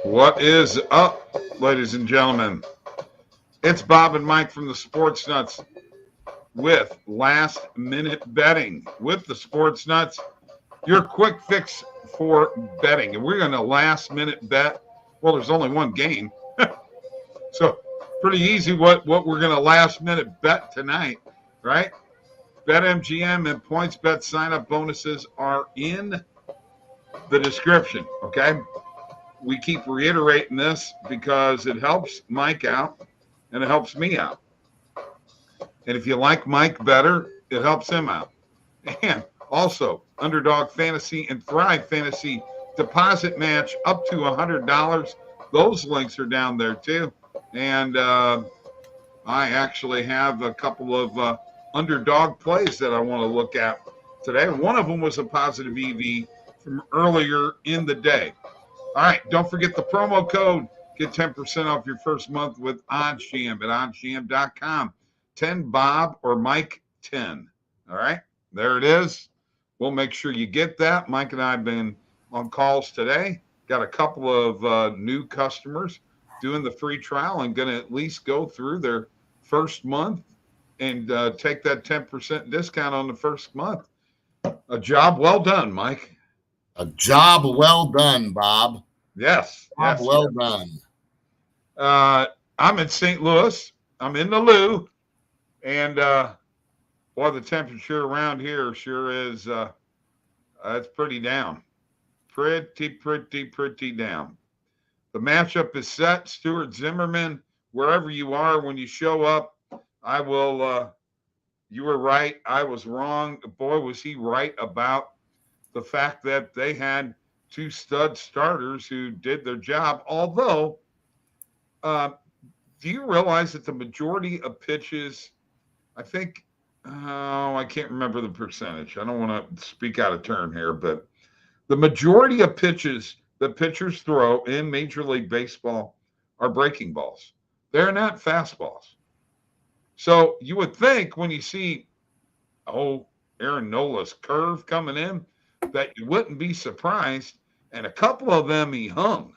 What is up, ladies and gentlemen? It's Bob and Mike from the Sports Nuts with last minute betting with the Sports Nuts, your quick fix for betting. And we're going to last minute bet. Well, there's only one game. So pretty easy what we're going to last minute bet tonight, right? BetMGM and PointsBet sign-up bonuses are in the description, okay? We keep reiterating this because it helps Mike out and it helps me out. And if you like Mike better, it helps him out. And also, Underdog Fantasy and Thrive Fantasy deposit match up to $100. Those links are down there too. And I actually have a couple of underdog plays that I want to look at today. One of them was a positive EV from earlier in the day. All right, don't forget the promo code. Get 10% off your first month with OddsJam at oddsjam.com. 10 Bob or Mike 10. All right, there it is. We'll make sure you get that. Mike and I have been on calls today. Got a couple of new customers doing the free trial and going to at least go through their first month and take that 10% discount on the first month. A job well done, Mike. A job well done, Bob. Yes. Job well done. I'm in St. Louis. I'm in the Lou. And, boy, the temperature around here sure is, it's pretty down. Pretty down. The matchup is set. Stuart Zimmerman, wherever you are, when you show up, I will, you were right. I was wrong. Boy, was he right about the fact that they had two stud starters who did their job. Although, do you realize that the majority of pitches, I think, I can't remember the percentage. I don't want to speak out of turn here, but the majority of pitches that pitchers throw in Major League Baseball are breaking balls. They're not fastballs. So you would think when you see, Aaron Nola's curve coming in, that you wouldn't be surprised. And a couple of them he hung.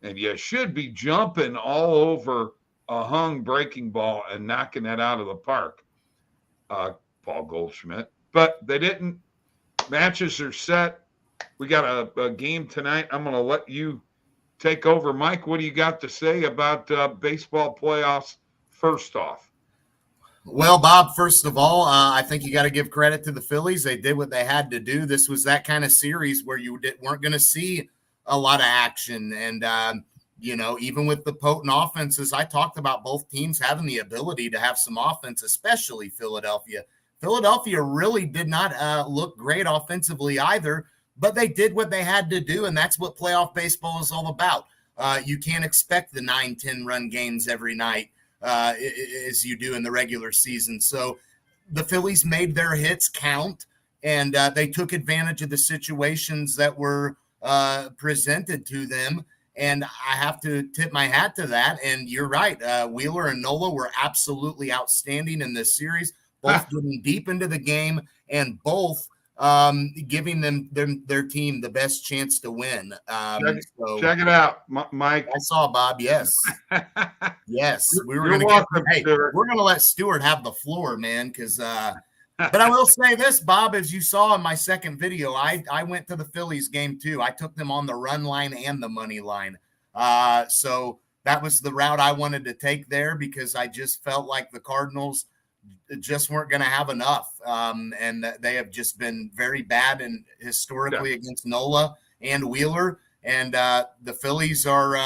And you should be jumping all over a hung breaking ball and knocking that out of the park, Paul Goldschmidt. But they didn't. Matches are set. We got a game tonight. I'm going to let you take over. Mike, what do you got to say about baseball playoffs first off? Well, Bob, first of all, I think you got to give credit to the Phillies. They did what they had to do. This was that kind of series where you weren't going to see a lot of action. And, even with the potent offenses, I talked about both teams having the ability to have some offense, especially Philadelphia. Philadelphia really did not look great offensively either, but they did what they had to do, and that's what playoff baseball is all about. You can't expect the 9-10 run games every night. As you do in the regular season. So the Phillies made their hits count, and they took advantage of the situations that were presented to them. And I have to tip my hat to that. And you're right. Wheeler and Nola were absolutely outstanding in this series, both getting deep into the game and both giving their team the best chance to win. Check it out, Mike. I saw Bob. Yes. Yes. We're going to let Stuart have the floor, man. But I will say this, Bob, as you saw in my second video, I went to the Phillies game too. I took them on the run line and the money line. So that was the route I wanted to take there because I just felt like the Cardinals just weren't going to have enough. And they have just been very bad and historically against Nola and Wheeler. And the Phillies are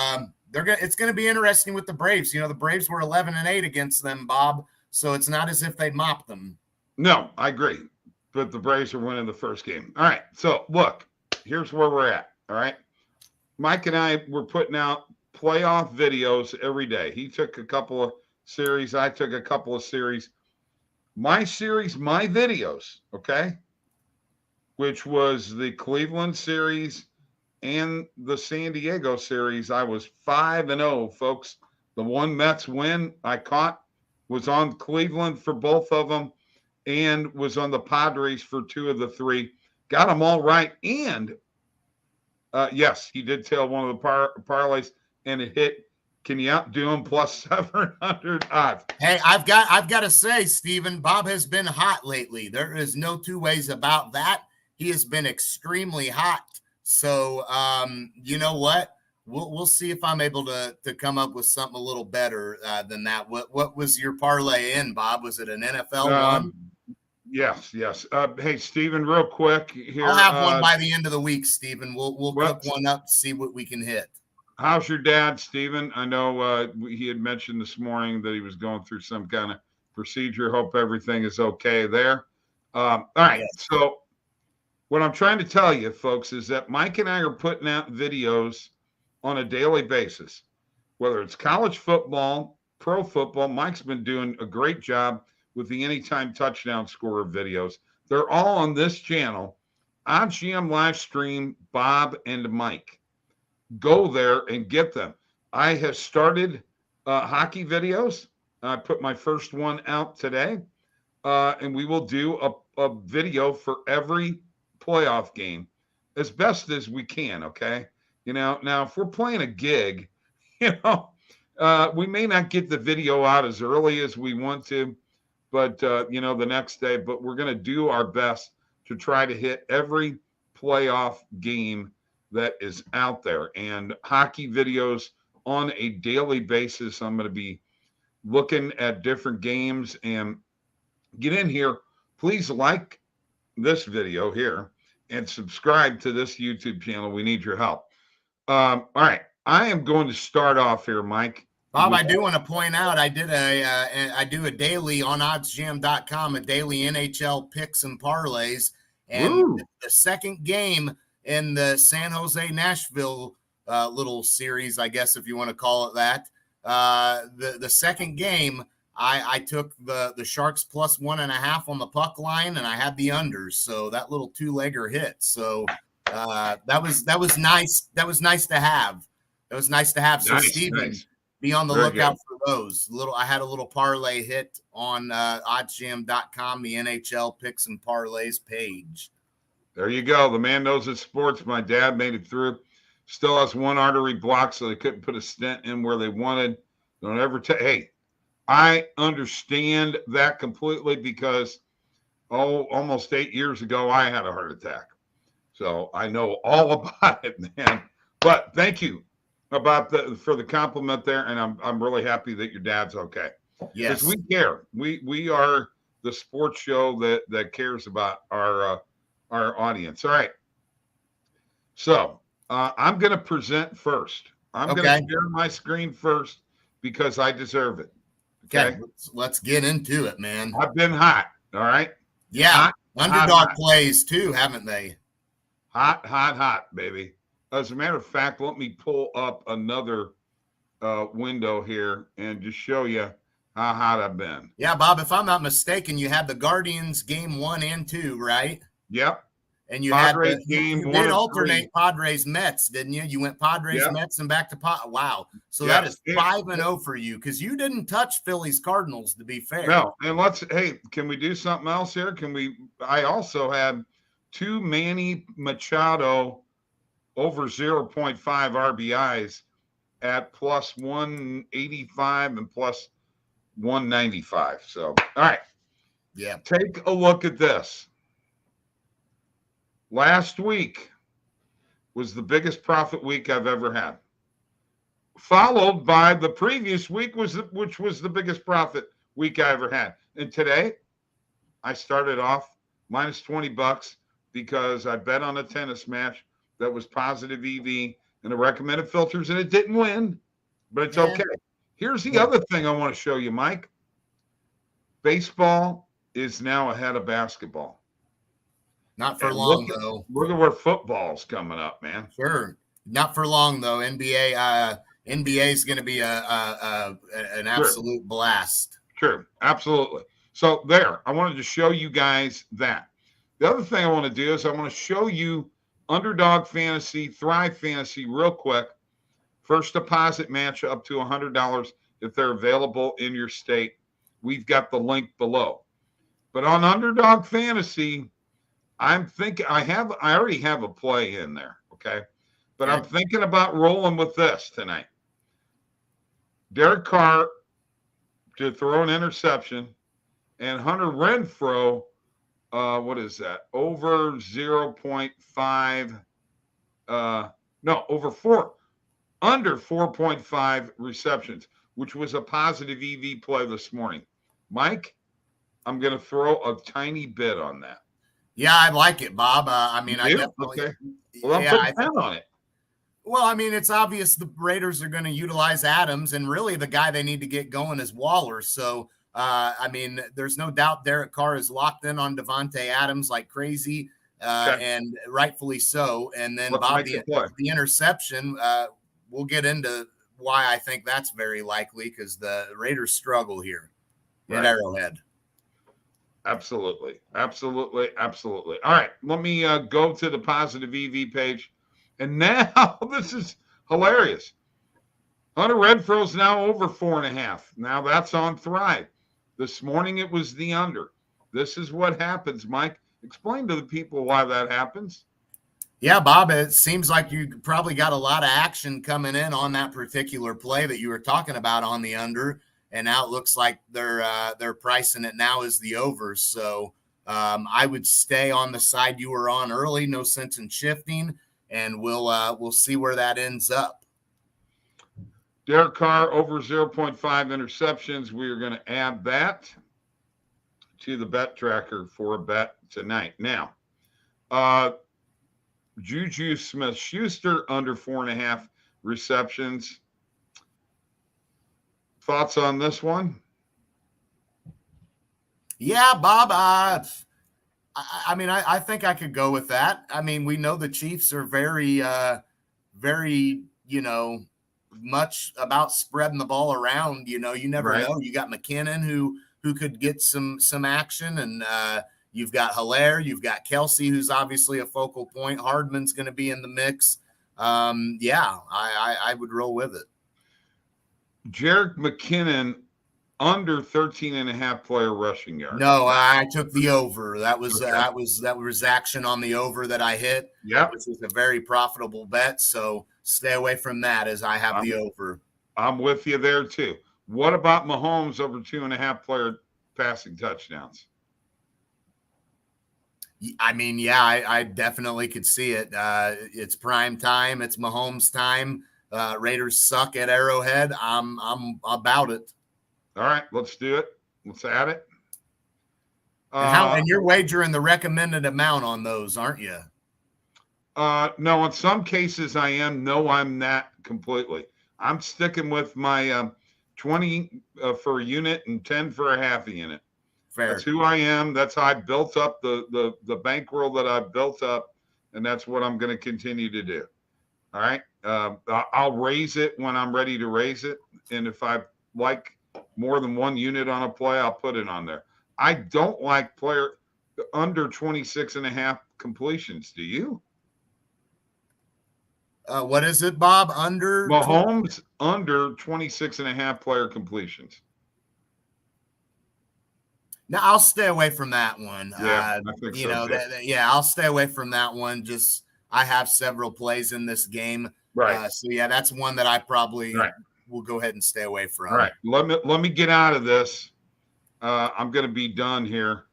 it's going to be interesting with the Braves. The Braves were 11-8 against them, Bob. So it's not as if they mopped them. No, I agree. But the Braves are winning the first game. All right. So look, here's where we're at. All right. Mike and I were putting out playoff videos every day. He took a couple of series. I took a couple of series. My series, my videos, okay, which was the Cleveland series and the San Diego series, I was 5-0, folks. The one Mets win I caught was on Cleveland for both of them and was on the Padres for two of the three. Got them all right. And Yes, he did tail one of the parlays, and it hit. Can you outdo him plus 700 odds? Hey, I've got to say, Stephen, Bob has been hot lately. There is no two ways about that. He has been extremely hot. So, you know what? We'll see if I'm able to come up with something a little better than that. What was your parlay in, Bob? Was it an NFL one? Yes. Hey, Stephen, real quick here. I'll have one by the end of the week, Stephen. We'll cook one up to see what we can hit. How's your dad, Stephen? I know he had mentioned this morning that he was going through some kind of procedure. Hope everything is okay there. All right. Yes. So what I'm trying to tell you, folks, is that Mike and I are putting out videos on a daily basis, whether it's college football, pro football. Mike's been doing a great job with the anytime touchdown scorer videos. They're all on this channel, OddsJam live stream, Bob and Mike. Go there and get them. I have started hockey videos. I put my first one out today, and we will do a video for every playoff game as best as we can, okay? Now if we're playing a gig, we may not get the video out as early as we want to, but, the next day. But we're going to do our best to try to hit every playoff game that is out there, and hockey videos on a daily basis. I'm going to be looking at different games, and get in here. Please like this video here and subscribe to this YouTube channel. We need your help. All right. I am going to start off here, Mike. Bob, I do want to point out I do a daily on oddsjam.com, a daily NHL picks and parlays, and the second game in the San Jose Nashville little series, I guess if you want to call it that. The second game, I took the Sharks plus 1.5 on the puck line, and I had the unders. So that little two-legger hit. So that was nice. That was nice to have. That was nice to have. So Steven, be on the lookout for those. I had a little parlay hit on oddsjam.com, the NHL picks and parlays page. There you go. The man knows his sports. My dad made it through. Still has one artery blocked, so they couldn't put a stent in where they wanted. Don't ever hey, I understand that completely because, almost 8 years ago, I had a heart attack. So I know all about it, man. But thank you for the compliment there, and I'm really happy that your dad's okay. Yes. Because we care. We are the sports show that cares about our audience. All right. So I'm going to present first. I'm going to share my screen first because I deserve it. Okay. Let's get into it, man. I've been hot. All right. Yeah. Underdog plays too, haven't they? Hot, baby. As a matter of fact, let me pull up another window here and just show you how hot I've been. Yeah, Bob, if I'm not mistaken, you had the Guardians game 1 and 2, right? Yep. And you did alternate Padres Mets, didn't you? You went Padres Mets and back to Wow. So that is 5-0 for you because you didn't touch Phillies Cardinals, to be fair. No. And can we do something else here? I also had 2 Manny Machado over 0.5 RBIs at plus 185 and plus 195. So, all right. Yeah. Take a look at this. Last week was the biggest profit week I've ever had, followed by the previous week, which was the biggest profit week I ever had. And today, I started off minus $20 because I bet on a tennis match that was positive EV and the recommended filters, and it didn't win, but it's okay. Here's the other thing I want to show you, Mike. Baseball is now ahead of basketball. Not for long, though. Look at where football's coming up, man. Sure. Not for long, though. NBA is going to be an absolute blast. Sure. Absolutely. So there, I wanted to show you guys that. The other thing I want to do is I want to show you Underdog Fantasy, Thrive Fantasy real quick. First deposit match up to $100 if they're available in your state. We've got the link below. But on Underdog Fantasy, I'm thinking I already have a play in there, okay? But Okay. I'm thinking about rolling with this tonight. Derek Carr to throw an interception, and Hunter Renfrow, what is that? Over 0.5, no, over 4, under 4.5 receptions, which was a positive EV play this morning. Mike, I'm going to throw a tiny bit on that. Yeah, I like it, Bob. I mean, I definitely. Okay. Well, I'll Yeah, put 10 on it. well, I mean, it's obvious the Raiders are going to utilize Adams, and really the guy they need to get going is Waller. So, I mean, there's no doubt Derek Carr is locked in on Devontae Adams like crazy, and rightfully so. And then, Bob, the interception, we'll get into why I think that's very likely because the Raiders struggle here at Arrowhead. Absolutely. All right, let me go to the positive EV page. And now, this is hilarious. Hunter Renfrow's now over 4.5. Now that's on Thrive. This morning it was the under. This is what happens, Mike. Explain to the people why that happens. Yeah, Bob, it seems like you probably got a lot of action coming in on that particular play that you were talking about on the under. And now it looks like they're pricing it now as the over. So I would stay on the side you were on early. No sense in shifting, and we'll see where that ends up. Derek Carr over 0.5 interceptions. We are going to add that to the bet tracker for a bet tonight. Now, Juju Smith-Schuster under 4.5 receptions. Thoughts on this one? Yeah, Bob. I mean, I think I could go with that. I mean, we know the Chiefs are very, very, much about spreading the ball around. You never know. You got McKinnon who could get some action, and you've got Hilaire, you've got Kelsey, who's obviously a focal point. Hardman's going to be in the mix. Yeah, I would roll with it. Jerick McKinnon under 13.5 player rushing yards. No, I took the over. That was action on the over that I hit. Yep. Which was a very profitable bet. So stay away from that as I have the over. I'm with you there too. What about Mahomes over 2.5 player passing touchdowns? I mean, yeah, I definitely could see it. It's prime time. It's Mahomes time. Raiders suck at Arrowhead. I'm about it. All right, let's do it. Let's add it. And you're wagering the recommended amount on those, aren't you? No, in some cases I am. No, I'm not completely. I'm sticking with my 20 for a unit and 10 for a half a unit. Fair. That's who I am. That's how I built up the bankroll that I built up, and that's what I'm going to continue to do. All right. I'll raise it when I'm ready to raise it, and if I like more than one unit on a play, I'll put it on there. I don't like player under 26.5 completions. Do you? What is it, Bob? Under Mahomes under 26.5 player completions. No, I'll stay away from that one. Yeah, I think so. I'll stay away from that one. Just I have several plays in this game. Right. So yeah, that's one that I probably will go ahead and stay away from. All right. Let me get out of this. I'm going to be done here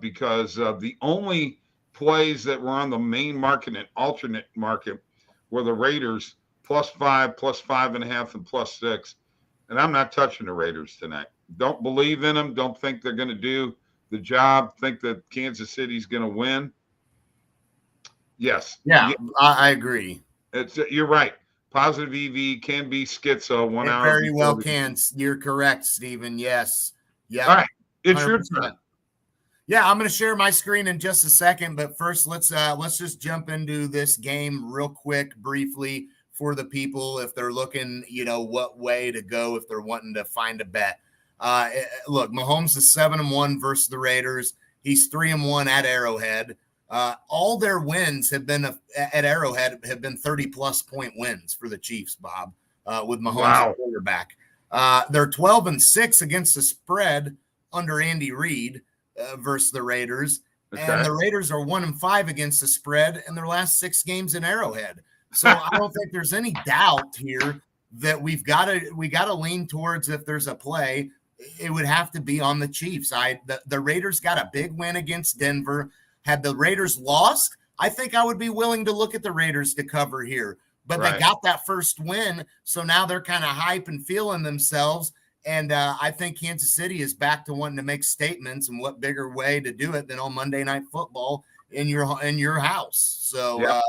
because the only plays that were on the main market and alternate market were the Raiders +5, +5.5, and +6. And I'm not touching the Raiders tonight. Don't believe in them. Don't think they're going to do the job. Think that Kansas City's going to win. Yes. Yeah, I agree. You're right. Positive EV can be schizo 1 hour. Very well can. You're correct, Stephen. Yes. Yeah. All right. It's 100%. Your turn. Yeah, I'm going to share my screen in just a second, but first let's just jump into this game real quick, briefly, for the people if they're looking, what way to go if they're wanting to find a bet. Look, Mahomes is 7-1 versus the Raiders. He's 3-1 at Arrowhead. All their wins have been at Arrowhead have been 30-plus point wins for the Chiefs, Bob, with Mahomes at quarterback. They're 12-6 against the spread under Andy Reid versus the Raiders. Okay. And the Raiders are 1-5 against the spread in their last 6 games in Arrowhead. So I don't think there's any doubt here that we got to lean towards, if there's a play, it would have to be on the Chiefs. The Raiders got a big win against Denver. Had the Raiders lost, I think I would be willing to look at the Raiders to cover here. But They got that first win, so now they're kind of hype and feeling themselves. And I think Kansas City is back to wanting to make statements, and what bigger way to do it than on Monday Night Football in your house. So yeah,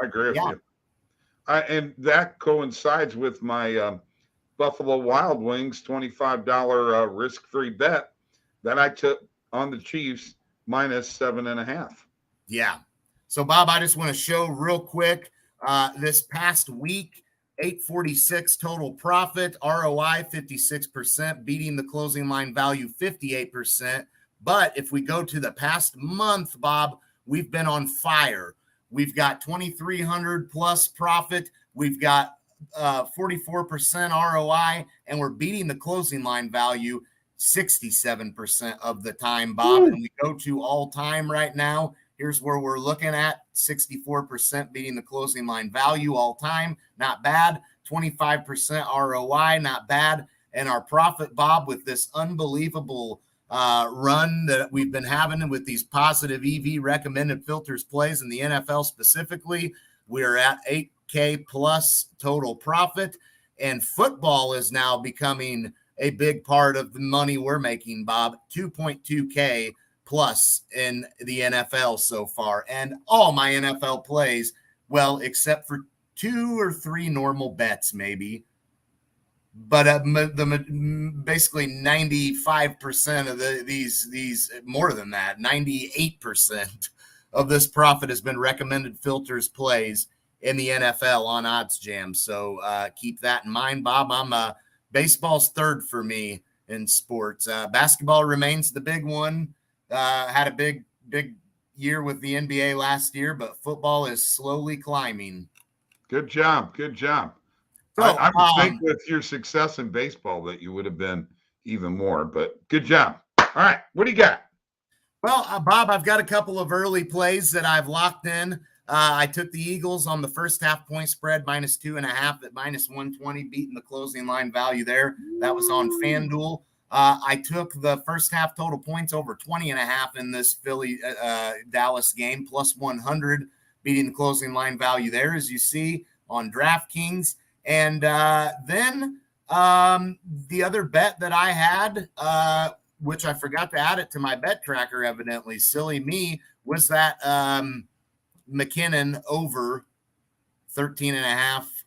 I agree with you. And that coincides with my Buffalo Wild Wings $25 risk-free bet that I took on the Chiefs -7.5. Yeah. So, Bob, I just want to show real quick this past week, 846 total profit, ROI 56%, beating the closing line value 58%. But if we go to the past month, Bob, we've been on fire. We've got 2,300 plus profit. We've got 44% ROI, and we're beating the closing line value 67% of the time, Bob. Ooh. And we go to all time right now. Here's where we're looking at 64% beating the closing line value all time. Not bad. 25% ROI, not bad. And our profit, Bob, with this unbelievable run that we've been having with these positive EV recommended filters plays in the NFL specifically, we're at 8K plus total profit, and football is now becoming a big part of the money we're making, Bob. 2.2K plus in the NFL so far, and all my NFL plays, well, except for 2 or 3 normal bets maybe, but basically 95% of these more than that, 98% of this profit has been recommended filters plays in the NFL on OddsJam. So keep that in mind, Bob. Baseball's third for me in sports. Basketball remains the big one. Had a big year with the NBA last year, but football is slowly climbing. Good job. So, I would think with your success in baseball that you would have been even more, but good job. All right, what do you got? Well, Bob, I've got a couple of early plays that I've locked in. I took the Eagles on the first half point spread -2.5 at -120, beating the closing line value there. That was on FanDuel. I took the first half total points over 20.5 in this Philly Dallas game, +100, beating the closing line value there, as you see on DraftKings. And then the other bet that I had, which I forgot to add it to my bet tracker, evidently, silly me, was that McKinnon over 13.5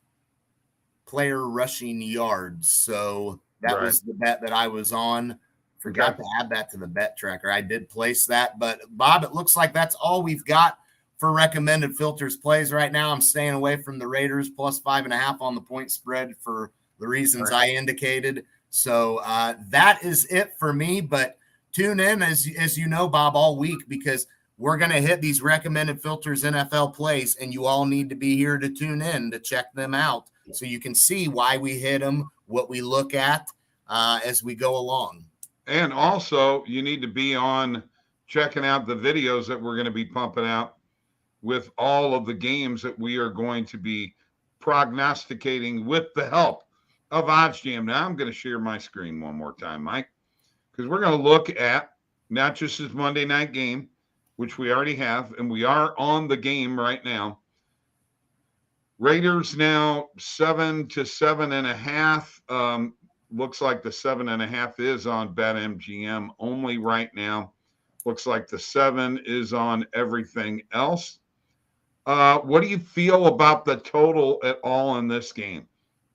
player rushing yards. So that was the bet that I was on. Forgot to add that to the bet tracker. I did place that. But, Bob, it looks like that's all we've got for recommended filters plays right now. I'm staying away from the Raiders +5.5 on the point spread for the reasons I indicated. So that is it for me. But tune in, as you know, Bob, all week, because we're going to hit these recommended filters NFL plays, and you all need to be here to tune in to check them out so you can see why we hit them, what we look at as we go along. And also, you need to be on checking out the videos that we're going to be pumping out with all of the games that we are going to be prognosticating with the help of OddsJam. Now, I'm going to share my screen one more time, Mike, because we're going to look at not just this Monday night game, which we already have, and we are on the game right now. Raiders now 7 to 7.5. Looks like the 7.5 is on BetMGM only right now. Looks like the 7 is on everything else. What do you feel about the total at all in this game?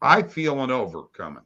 I feel an over coming.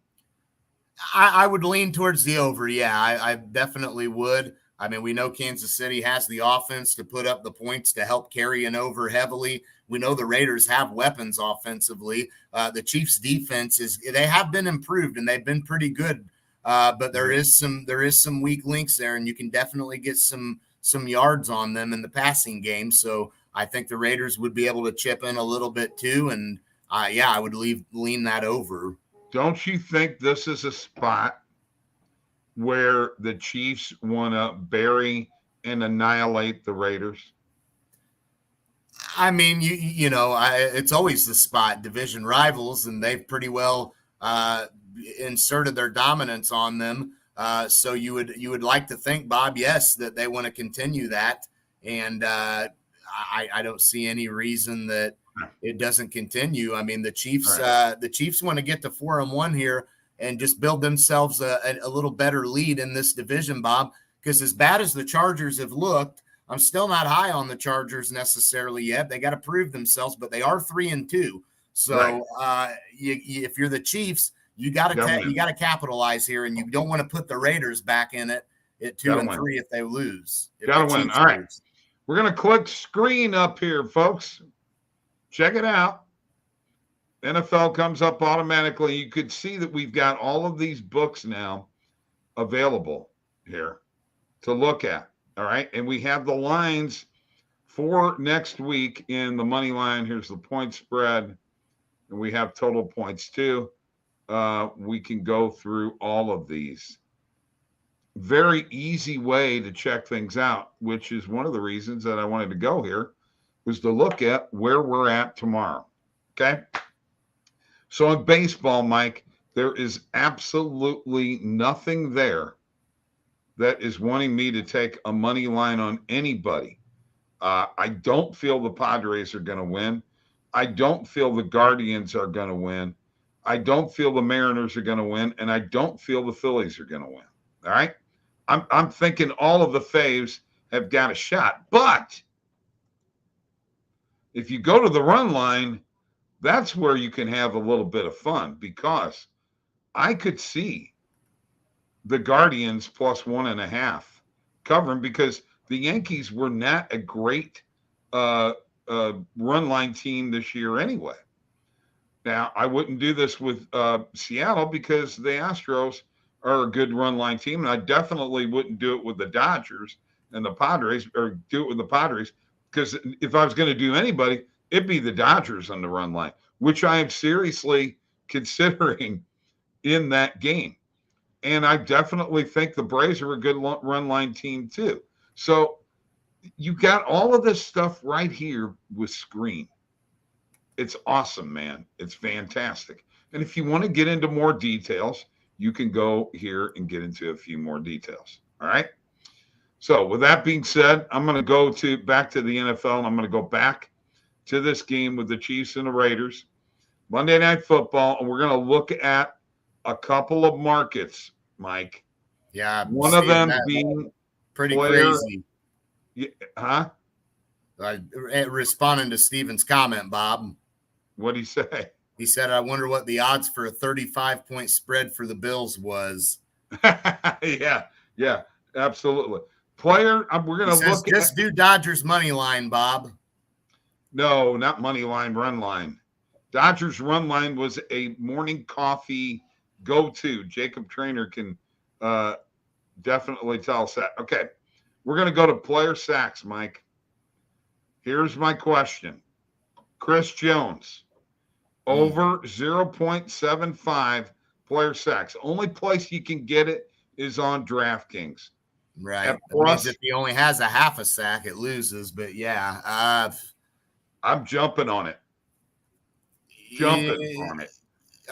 I would lean towards the over. Yeah, I definitely would. I mean, we know Kansas City has the offense to put up the points to help carry an over heavily. We know the Raiders have weapons offensively. The Chiefs' defense they have been improved and they've been pretty good. But there is some weak links there, and you can definitely get some yards on them in the passing game. So I think the Raiders would be able to chip in a little bit too. And I would lean that over. Don't you think this is a spot where the Chiefs want to bury and annihilate the Raiders? I mean, it's always the spot, division rivals, and they've pretty well inserted their dominance on them. So you would like to think, Bob, yes, that they want to continue that, and I don't see any reason that it doesn't continue. I mean, the Chiefs want to get to 4-1 here and just build themselves a little better lead in this division, Bob. Because as bad as the Chargers have looked, I'm still not high on the Chargers necessarily yet. They got to prove themselves, but they are 3-2. So if you're the Chiefs, you got to capitalize here, and you don't want to put the Raiders back in it at 2-3 if they lose. Got to win. All right. We're going to click screen up here, folks. Check it out. NFL comes up automatically. You could see that we've got all of these books now available here to look at. All right. And we have the lines for next week in the money line. Here's the point spread. And we have total points too. We can go through all of these. Very easy way to check things out, which is one of the reasons that I wanted to go here, was to look at where we're at tomorrow. Okay. So in baseball, Mike, there is absolutely nothing there that is wanting me to take a money line on anybody. I don't feel the Padres are going to win. I don't feel the Guardians are going to win. I don't feel the Mariners are going to win. And I don't feel the Phillies are going to win. All right. I'm thinking all of the faves have got a shot. But if you go to the run line, that's where you can have a little bit of fun, because I could see the Guardians plus 1.5 covering, because the Yankees were not a great run line team this year anyway. Now, I wouldn't do this with Seattle because the Astros are a good run line team, and I definitely wouldn't do it with the Dodgers and the Padres, or do it with the Padres, because if I was going to do anybody, it'd be the Dodgers on the run line, which I am seriously considering in that game. And I definitely think the Braves are a good run line team too. So you got all of this stuff right here with screen. It's awesome, man. It's fantastic. And if you want to get into more details, you can go here and get into a few more details. All right. So with that being said, I'm going to go back to the NFL, and I'm going to go back to this game with the Chiefs and the Raiders, Monday Night Football, and we're going to look at a couple of markets, Mike. Yeah. One of them being pretty crazy. Huh? Responding to Steven's comment, Bob. What'd he say? He said, I wonder what the odds for a 35-point spread for the Bills was. Yeah, absolutely. Player, we're going to look just do Dodgers money line, Bob. No, not money line, run line. Dodgers run line was a morning coffee go-to. Jacob Trainer can definitely tell us that. Okay, we're going to go to player sacks, Mike. Here's my question. Chris Jones, over 0.75 player sacks. Only place you can get it is on DraftKings. Right. Plus, if he only has a half a sack, it loses. But yeah, I'm jumping on it.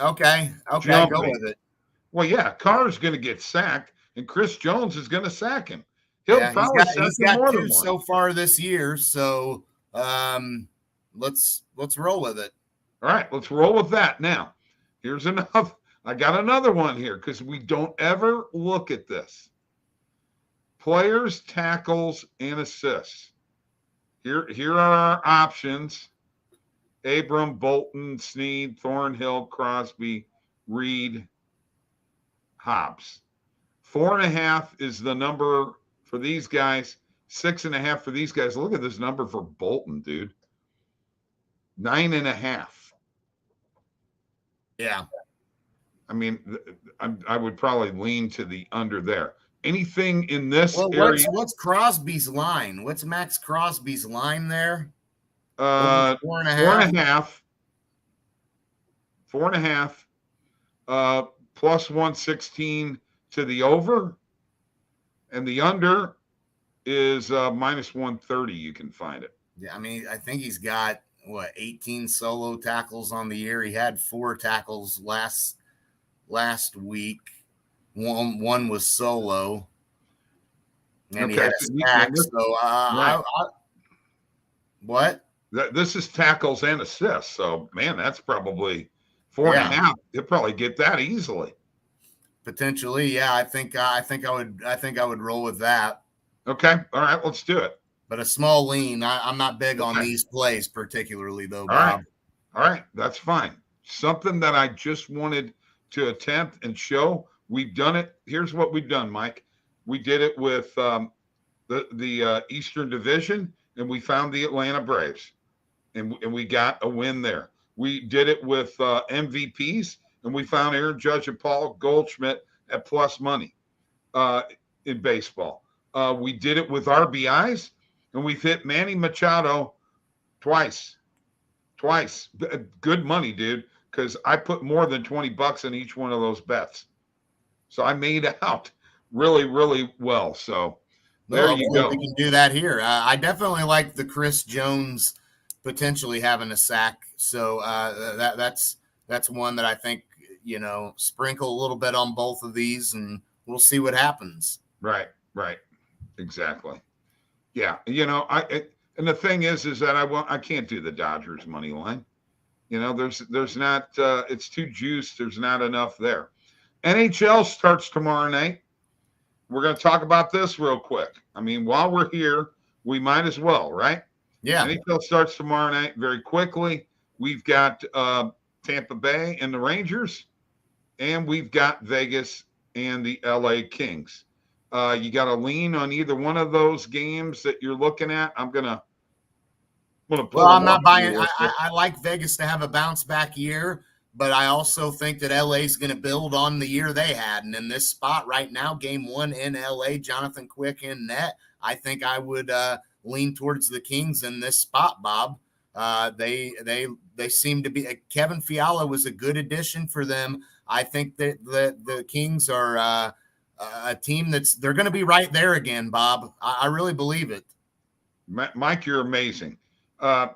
Okay, go with it. Well, yeah, Carr's going to get sacked, and Chris Jones is going to sack him. He's got two so far this year, so let's roll with it. All right, let's roll with that. Now, here's enough. I got another one here because we don't ever look at this. Players, tackles, and assists. Here are our options. Abram, Bolton, Snead, Thornhill, Crosby, Reed, Hobbs. 4.5 is the number for these guys. 6.5 for these guys. Look at this number for Bolton, dude. 9.5. Yeah. I mean, I would probably lean to the under there. Anything in this area? What's Crosby's line? What's Max Crosby's line there? 4.5. 4.5. Plus 116 to the over. And the under is minus 130. You can find it. Yeah, I mean, I think he's got 18 solo tackles on the year. He had 4 tackles last week. One was solo, and he Okay, had a sack. So, right. what? This is tackles and assists. So, man, that's probably four and a Yeah, half. He'll probably get that easily. potentially. Yeah, I think I would roll with that. Okay, all right, let's do it. But a small lean. I'm not big on Okay. these plays particularly, though, All right, Bob. all right, that's fine. Something that I just wanted to attempt and show. We've done it. Here's what we've done, Mike. We did it with the Eastern Division, and we found the Atlanta Braves, and we got a win there. We did it with MVPs, and we found Aaron Judge and Paul Goldschmidt at plus money in baseball. We did it with RBIs, and we've hit Manny Machado twice. Good money, dude, because I put more than $20 in each one of those bets. So I made out really, really well. So there you go. We can do that here. I definitely like the Chris Jones potentially having a sack. So that's one that I think, sprinkle a little bit on both of these, and we'll see what happens. Right. Exactly. Yeah. And the thing is that I can't do the Dodgers money line. There's not, it's too juiced. There's not enough there. NHL starts tomorrow night. We're going to talk about this real quick. I mean, while we're here, we might as well, right? Yeah. NHL starts tomorrow night very quickly. We've got Tampa Bay and the Rangers, and we've got Vegas and the LA Kings. You got to lean on either one of those games that you're looking at. I'm gonna pull. Well, I'm not buying. I like Vegas to have a bounce back year, but I also think that LA is going to build on the year they had. And in this spot right now, game 1 in LA, Jonathan Quick in net, I think I would lean towards the Kings in this spot, Bob. They seem to be. Kevin Fiala was a good addition for them. I think that the Kings are a team they're going to be right there again, Bob. I really believe it. Mike, you're amazing. Yeah.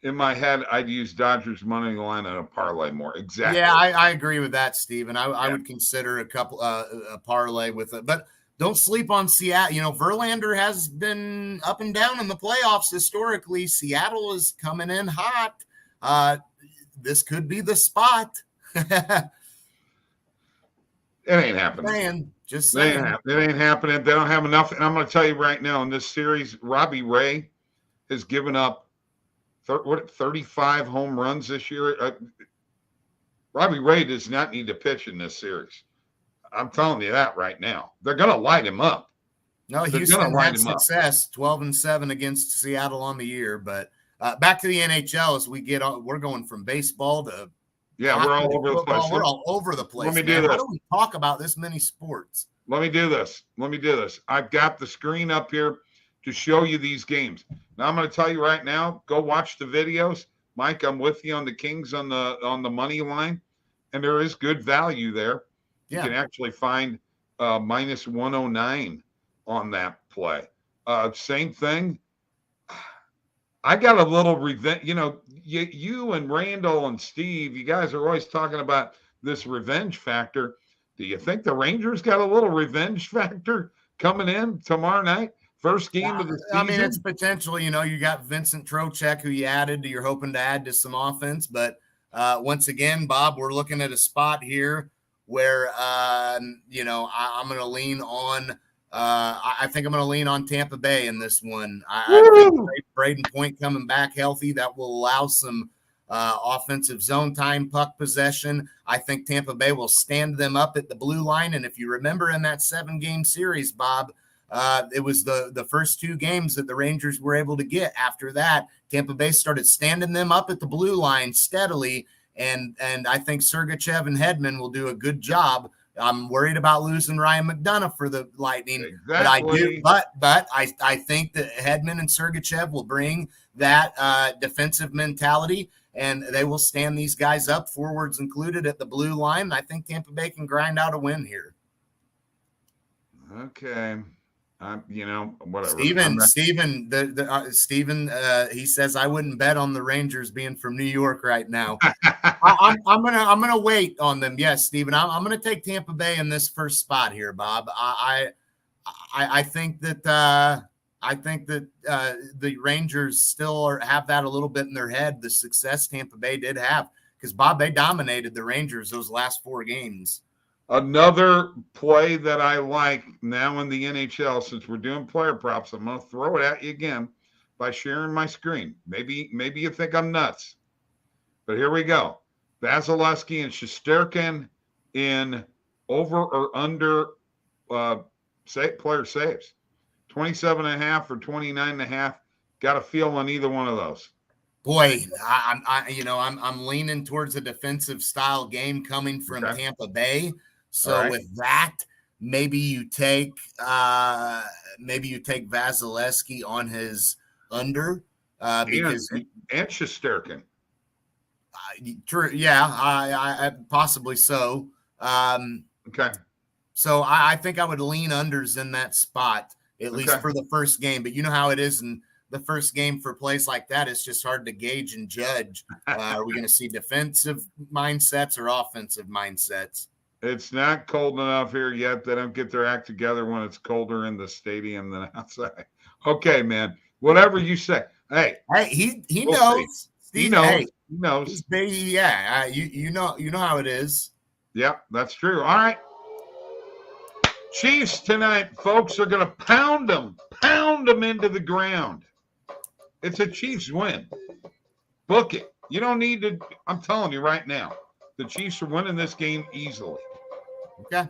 In my head, I'd use Dodgers money line and a parlay more. Exactly. Yeah, I agree with that, Stephen. I would consider a couple a parlay with it, but don't sleep on Seattle. Verlander has been up and down in the playoffs historically. Seattle is coming in hot. This could be the spot. It ain't happening. Just saying. It ain't happening. They don't have enough. And I'm going to tell you right now, in this series, Robbie Ray has given up 35 home runs this year. Robbie Ray does not need to pitch in this series. I'm telling you that right now. They're going to light him up. No, Houston had success, 12-7 against Seattle on the year. But back to the NHL as we get on. We're going from baseball to we're all over the place. We're all over the place. Let me do this. How do we talk about this many sports? Let me do this. I've got the screen up here to show you these games. Now I'm going to tell you right now, go watch the videos. Mike, I'm with you on the Kings on the money line, and there is good value there. You can actually find minus 109 on that play. Same thing. I got a little revenge. You and Randall and Steve, you guys are always talking about this revenge factor. Do you think the Rangers got a little revenge factor coming in tomorrow night? First game of the season? I mean, it's potential. You got Vincent Trocheck, who you added. You're hoping to add to some offense. But once again, Bob, we're looking at a spot here where, I'm going to lean on I think I'm going to lean on Tampa Bay in this one. I think Braden Point coming back healthy, that will allow some offensive zone time, puck possession. I think Tampa Bay will stand them up at the blue line. And if you remember in that 7-game series, Bob, it was the first 2 games that the Rangers were able to get. After that, Tampa Bay started standing them up at the blue line steadily. And I think Sergachev and Hedman will do a good job. I'm worried about losing Ryan McDonough for the Lightning, exactly. but I think that Hedman and Sergachev will bring that defensive mentality, and they will stand these guys up, forwards included, at the blue line. I think Tampa Bay can grind out a win here. Okay. You know, whatever. Steven, he says I wouldn't bet on the Rangers being from New York right now. I'm gonna wait on them. Yes, Steven, I'm gonna take Tampa Bay in this first spot here, Bob. I think that the Rangers still have that a little bit in their head. The success Tampa Bay did have, because Bob, they dominated the Rangers those last 4 games. Another play that I like now in the NHL, since we're doing player props, I'm going to throw it at you again by sharing my screen. Maybe you think I'm nuts, but here we go. Vasilevsky and Shesterkin in over or under player saves. 27.5 or 29.5. Got a feel on either one of those. Boy, I'm leaning towards a defensive style game coming from Tampa Bay. So with that, maybe you take Vasilevsky on his under because and Shesterkin. True, yeah, I possibly so. Okay. So I think I would lean unders in that spot, at least for the first game. But you know how it is in the first game for plays like that. It's just hard to gauge and judge. Are we going to see defensive mindsets or offensive mindsets? It's not cold enough here yet. They don't get their act together when it's colder in the stadium than outside. Okay, man. Whatever you say. Hey, he knows. He knows. Hey, he knows. Yeah, you know how it is. Yep, that's true. All right. Chiefs tonight, folks, are going to pound them into the ground. It's a Chiefs win. Book it. You don't need to. I'm telling you right now, the Chiefs are winning this game easily. Okay.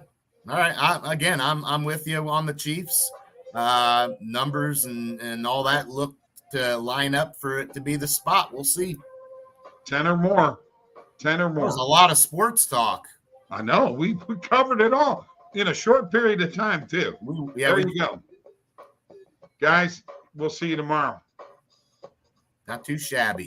All right. I'm with you on the Chiefs. Numbers and all that look to line up for it to be the spot. We'll see. 10 or more. There's a lot of sports talk. I know. We covered it all in a short period of time, too. There you go. Guys, we'll see you tomorrow. Not too shabby.